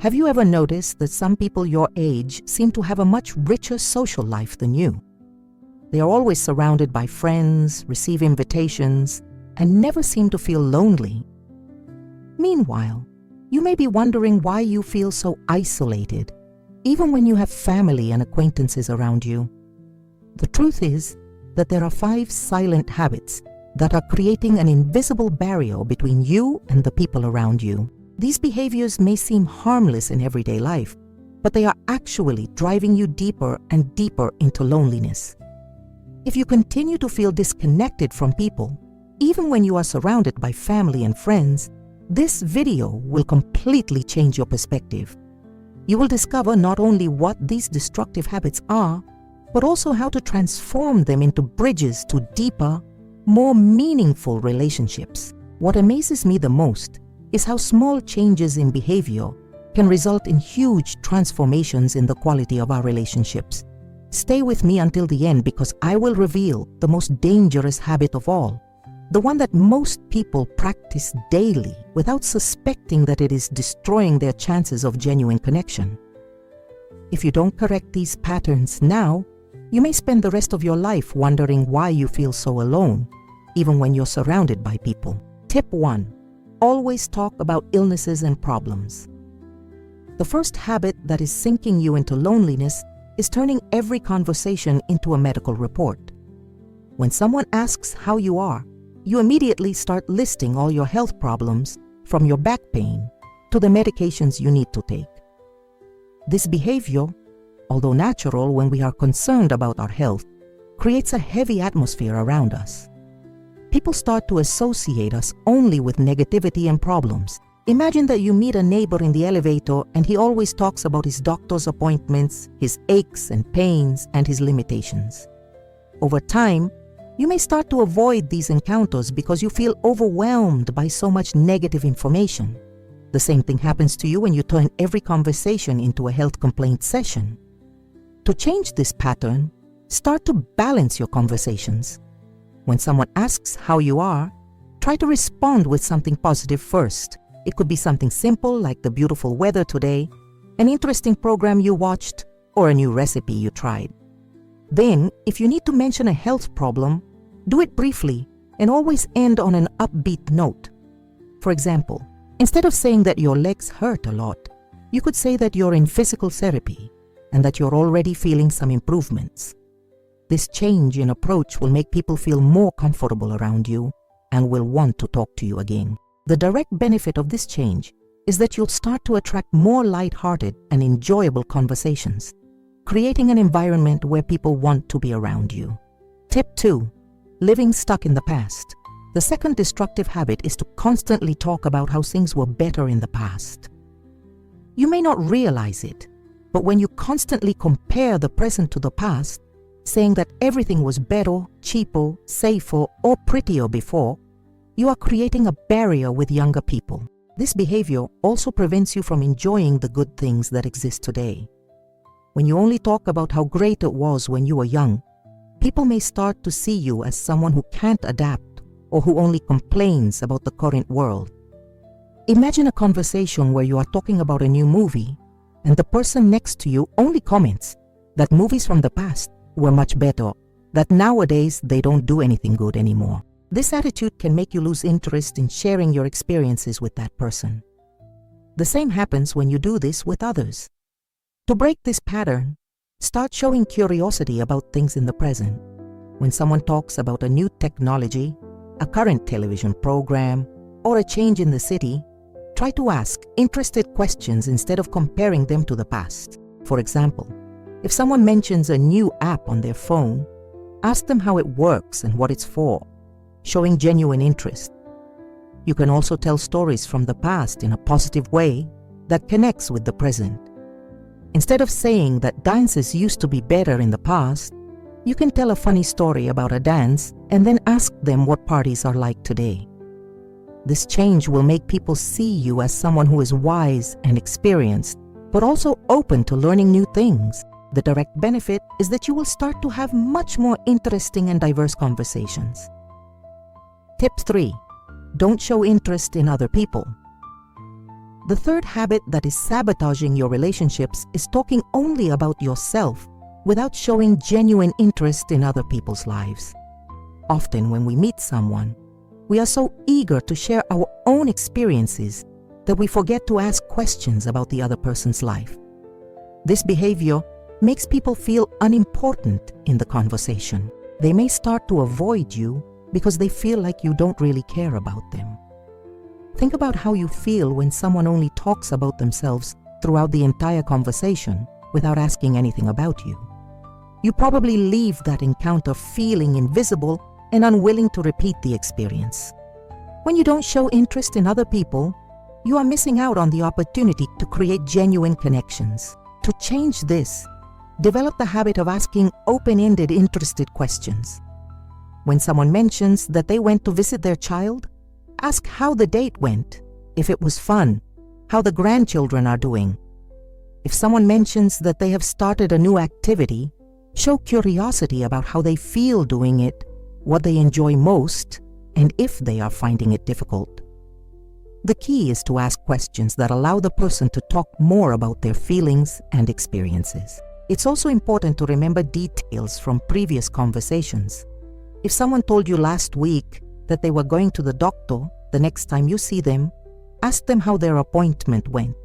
Have you ever noticed that some people your age seem to have a much richer social life than you? They are always surrounded by friends, receive invitations, and never seem to feel lonely. Meanwhile, you may be wondering why you feel so isolated, even when you have family and acquaintances around you. The truth is that there are 5 silent habits that are creating an invisible barrier between you and the people around you. These behaviors may seem harmless in everyday life, but they are actually driving you deeper and deeper into loneliness. If you continue to feel disconnected from people, even when you are surrounded by family and friends, this video will completely change your perspective. You will discover not only what these destructive habits are, but also how to transform them into bridges to deeper, more meaningful relationships. What amazes me the most is how small changes in behavior can result in huge transformations in the quality of our relationships. Stay with me until the end because I will reveal the most dangerous habit of all, the one that most people practice daily without suspecting that it is destroying their chances of genuine connection. If you don't correct these patterns now, you may spend the rest of your life wondering why you feel so alone, even when you're surrounded by people. Tip 1. Always talk about illnesses and problems. The first habit that is sinking you into loneliness is turning every conversation into a medical report. When someone asks how you are, you immediately start listing all your health problems, from your back pain to the medications you need to take. This behavior, although natural when we are concerned about our health, creates a heavy atmosphere around us. People start to associate us only with negativity and problems. Imagine that you meet a neighbor in the elevator and he always talks about his doctor's appointments, his aches and pains, and his limitations. Over time, you may start to avoid these encounters because you feel overwhelmed by so much negative information. The same thing happens to you when you turn every conversation into a health complaint session. To change this pattern, start to balance your conversations. When someone asks how you are, try to respond with something positive first. It could be something simple like the beautiful weather today, an interesting program you watched, or a new recipe you tried. Then, if you need to mention a health problem, do it briefly and always end on an upbeat note. For example, instead of saying that your legs hurt a lot, you could say that you're in physical therapy and that you're already feeling some improvements. This change in approach will make people feel more comfortable around you and will want to talk to you again. The direct benefit of this change is that you'll start to attract more light-hearted and enjoyable conversations, creating an environment where people want to be around you. Tip 2. Living stuck in the past. The second destructive habit is to constantly talk about how things were better in the past. You may not realize it, but when you constantly compare the present to the past, saying that everything was better, cheaper, safer, or prettier before, you are creating a barrier with younger people. This behavior also prevents you from enjoying the good things that exist today. When you only talk about how great it was when you were young, people may start to see you as someone who can't adapt or who only complains about the current world. Imagine a conversation where you are talking about a new movie and the person next to you only comments that movies from the past were much better, that nowadays they don't do anything good anymore. This attitude can make you lose interest in sharing your experiences with that person. The same happens when you do this with others. To break this pattern, start showing curiosity about things in the present. When someone talks about a new technology, a current television program, or a change in the city, try to ask interested questions instead of comparing them to the past. For example, if someone mentions a new app on their phone, ask them how it works and what it's for, showing genuine interest. You can also tell stories from the past in a positive way that connects with the present. Instead of saying that dances used to be better in the past, you can tell a funny story about a dance and then ask them what parties are like today. This change will make people see you as someone who is wise and experienced, but also open to learning new things. The direct benefit is that you will start to have much more interesting and diverse conversations. Tip 3. Don't show interest in other people. The third habit that is sabotaging your relationships is talking only about yourself without showing genuine interest in other people's lives. Often when we meet someone, we are so eager to share our own experiences that we forget to ask questions about the other person's life. This behavior makes people feel unimportant in the conversation. They may start to avoid you because they feel like you don't really care about them. Think about how you feel when someone only talks about themselves throughout the entire conversation without asking anything about you. You probably leave that encounter feeling invisible and unwilling to repeat the experience. When you don't show interest in other people, you are missing out on the opportunity to create genuine connections. To change this, develop the habit of asking open-ended, interested questions. When someone mentions that they went to visit their child, ask how the date went, if it was fun, how the grandchildren are doing. If someone mentions that they have started a new activity, show curiosity about how they feel doing it, what they enjoy most, and if they are finding it difficult. The key is to ask questions that allow the person to talk more about their feelings and experiences. It's also important to remember details from previous conversations. If someone told you last week that they were going to the doctor, the next time you see them, ask them how their appointment went.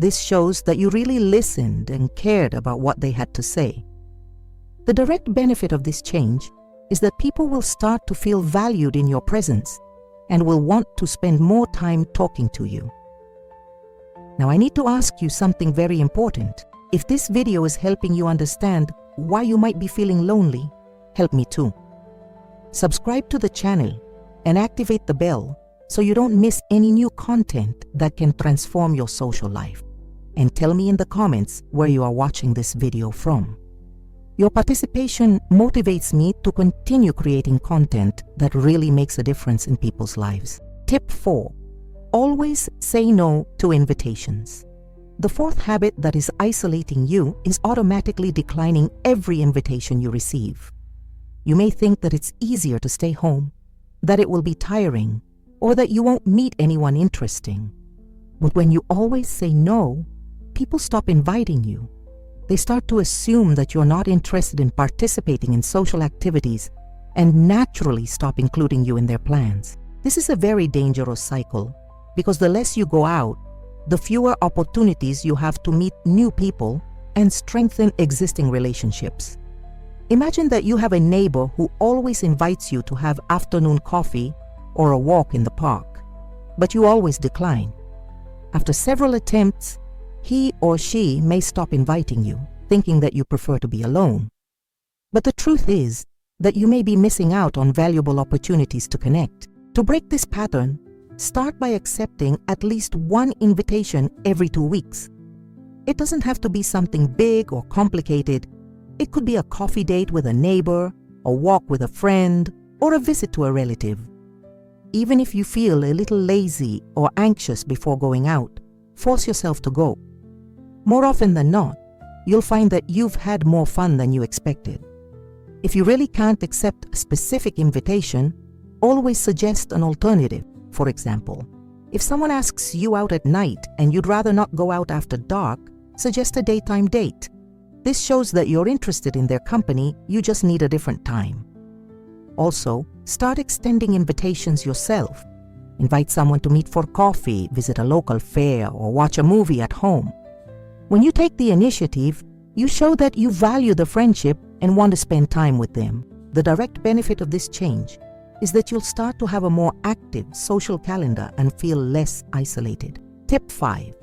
This shows that you really listened and cared about what they had to say. The direct benefit of this change is that people will start to feel valued in your presence and will want to spend more time talking to you. Now, I need to ask you something very important. If this video is helping you understand why you might be feeling lonely, help me too. Subscribe to the channel and activate the bell so you don't miss any new content that can transform your social life. And tell me in the comments where you are watching this video from. Your participation motivates me to continue creating content that really makes a difference in people's lives. Tip 4. Always say no to invitations. The fourth habit that is isolating you is automatically declining every invitation you receive. You may think that it's easier to stay home, that it will be tiring, or that you won't meet anyone interesting. But when you always say no, people stop inviting you. They start to assume that you're not interested in participating in social activities and naturally stop including you in their plans. This is a very dangerous cycle because the less you go out, the fewer opportunities you have to meet new people and strengthen existing relationships. Imagine that you have a neighbor who always invites you to have afternoon coffee or a walk in the park, but you always decline. After several attempts, he or she may stop inviting you, thinking that you prefer to be alone. But the truth is that you may be missing out on valuable opportunities to connect. To break this pattern, start by accepting at least one invitation every 2 weeks. It doesn't have to be something big or complicated. It could be a coffee date with a neighbor, a walk with a friend, or a visit to a relative. Even if you feel a little lazy or anxious before going out, force yourself to go. More often than not, you'll find that you've had more fun than you expected. If you really can't accept a specific invitation, always suggest an alternative. For example, if someone asks you out at night and you'd rather not go out after dark, suggest a daytime date. This shows that you're interested in their company, you just need a different time. Also, start extending invitations yourself. Invite someone to meet for coffee, visit a local fair, or watch a movie at home. When you take the initiative, you show that you value the friendship and want to spend time with them. The direct benefit of this change is that you'll start to have a more active social calendar and feel less isolated. Tip 5.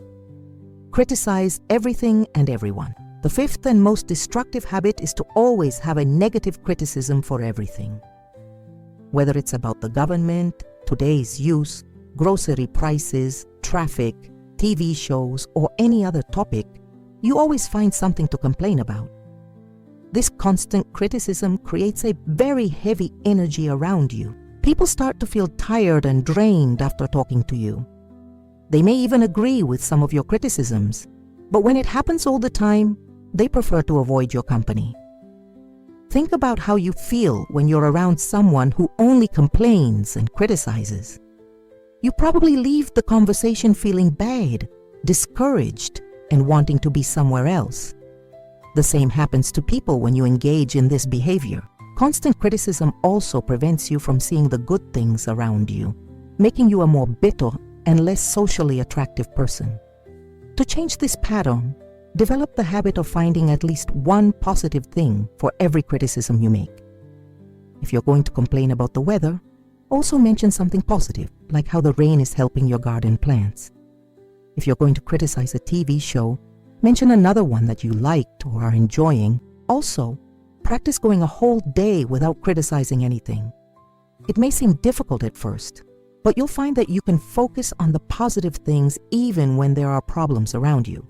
Criticize everything and everyone. The fifth and most destructive habit is to always have a negative criticism for everything. Whether it's about the government, today's use, grocery prices, traffic, TV shows, or any other topic, you always find something to complain about. This constant criticism creates a very heavy energy around you. People start to feel tired and drained after talking to you. They may even agree with some of your criticisms, but when it happens all the time, they prefer to avoid your company. Think about how you feel when you're around someone who only complains and criticizes. You probably leave the conversation feeling bad, discouraged, and wanting to be somewhere else. The same happens to people when you engage in this behavior. Constant criticism also prevents you from seeing the good things around you, making you a more bitter and less socially attractive person. To change this pattern, develop the habit of finding at least one positive thing for every criticism you make. If you're going to complain about the weather, also mention something positive, like how the rain is helping your garden plants. If you're going to criticize a TV show, mention another one that you liked or are enjoying. Also, practice going a whole day without criticizing anything. It may seem difficult at first, but you'll find that you can focus on the positive things even when there are problems around you.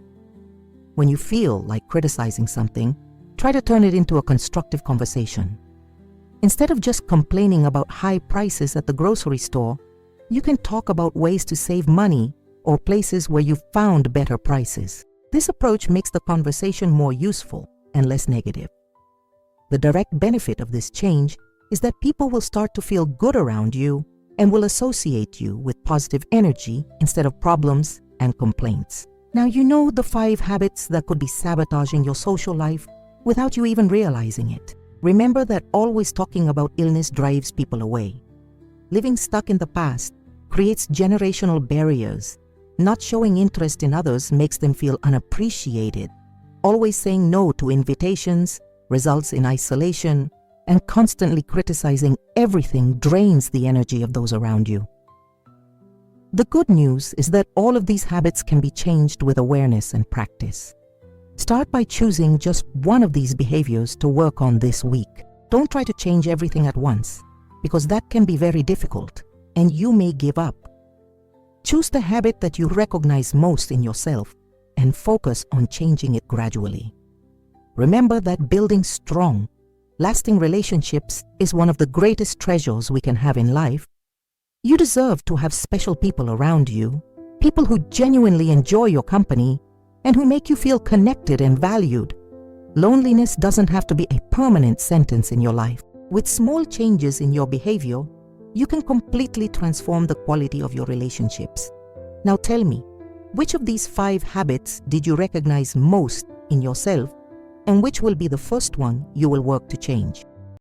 When you feel like criticizing something, try to turn it into a constructive conversation. Instead of just complaining about high prices at the grocery store, you can talk about ways to save money or places where you've found better prices. This approach makes the conversation more useful and less negative. The direct benefit of this change is that people will start to feel good around you and will associate you with positive energy instead of problems and complaints. Now you know the 5 habits that could be sabotaging your social life without you even realizing it. Remember that always talking about illness drives people away. Living stuck in the past creates generational barriers. Not showing interest in others makes them feel unappreciated. Always saying no to invitations results in isolation, and constantly criticizing everything drains the energy of those around you. The good news is that all of these habits can be changed with awareness and practice. Start by choosing just one of these behaviors to work on this week. Don't try to change everything at once, because that can be very difficult, and you may give up. Choose the habit that you recognize most in yourself and focus on changing it gradually. Remember that building strong, lasting relationships is one of the greatest treasures we can have in life. You deserve to have special people around you, people who genuinely enjoy your company and who make you feel connected and valued. Loneliness doesn't have to be a permanent sentence in your life. With small changes in your behavior, you can completely transform the quality of your relationships. Now tell me, which of these 5 habits did you recognize most in yourself, and which will be the first one you will work to change?